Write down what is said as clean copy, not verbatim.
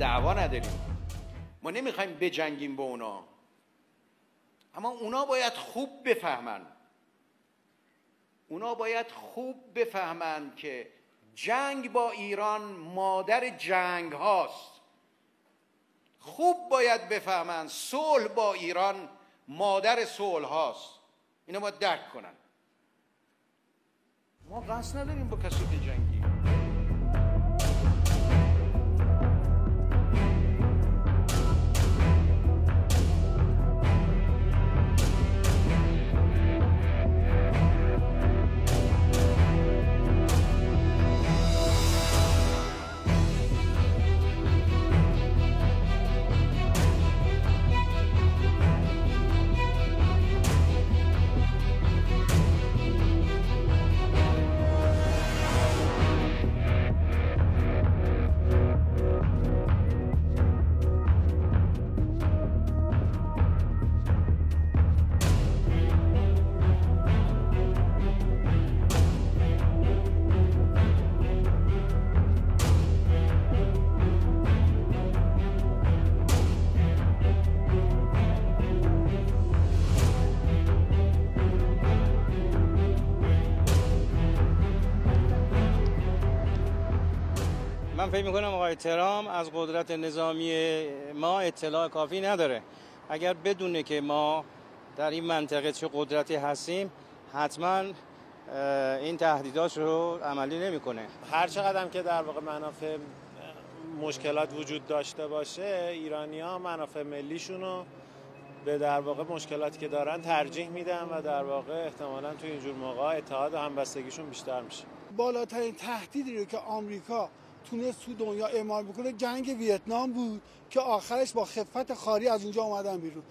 دعوا نداریم، ما نمیخوایم بجنگیم با اونا، اما اونا باید خوب بفهمن که جنگ با ایران مادر جنگ هاست. خوب باید بفهمن صلح با ایران مادر صلح هاست. اینا باید درک کنن. ما قصد نداریم با کسی بجنگیم. من فکر میکنم آقای ترامپ از قدرت نظامی ما اطلاع کافی نداره. اگر بدونه که ما در این منطقه چه قدرتی هستیم، حتما این تهدیدات رو عملی نمیکنه. هر چقدر که در واقع منافع مشکلات وجود داشته باشه، ایرانی‌ها منافع ملیشونو به در واقع مشکلاتی که دارن ترجیح میدن و در واقع احتمالاً تو اینجور موقع اتحاد و همبستگیشون بیشتر میشه. بالاترین تهدیدی رو که آمریکا تونست تو دنیا اعمال بکنه جنگ ویتنام بود که آخرش با خفت خاری از اونجا اومدن بیرون.